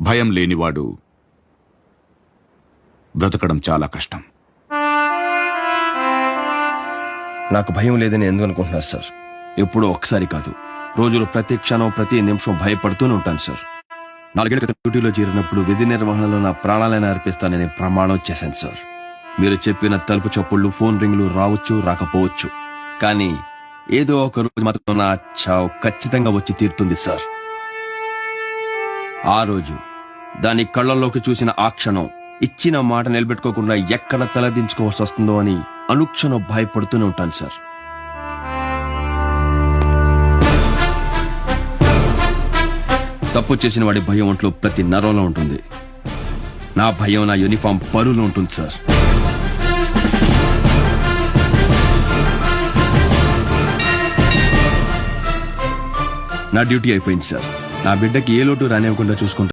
భయం లేనివాడు బ్రతకడం చాలా కష్టం. నాకు భయం లేదని ఎందుకు అనుకుంటున్నారు సార్? ఎప్పుడో ఒకసారి కాదు, రోజులు ప్రతి క్షణం ప్రతి నిమిషం భయపడుతూనే ఉంటాను సార్. 4 ఏళ్ల క్రితం డ్యూటీలో చేరినప్పుడు విధి నిర్వహణలో నా ప్రాణాలైనా అర్పిస్తానని ప్రమాణం చేశాను సార్. మీరు చెప్పిన తలుపు చప్పుళ్ళు, ఫోన్ రింగులు రావచ్చు రాకపోవచ్చు, కానీ ఏదో ఒక రోజు మాత్రం నా చావు ఖచ్చితంగా వచ్చి తీరుతుంది సార్. ఆ రోజు దాని కళ్ళల్లోకి చూసిన ఆ క్షణం ఇచ్చిన మాట నిలబెట్టుకోకుండా ఎక్కడ తలదించుకోవాల్సి వస్తుందో అని అనుక్షణం భయపడుతూనే ఉంటాను సార్. తప్పు చేసిన వాడి భయం ఒంట్లో ప్రతి నరంలో ఉంటుంది. నా భయం నా యూనిఫామ్ పరులో ఉంటుంది సార్. నా డ్యూటీ అయిపోయింది సార్. నా బిడ్డకి ఏ లోటు రానివ్వకుండా చూసుకుంటా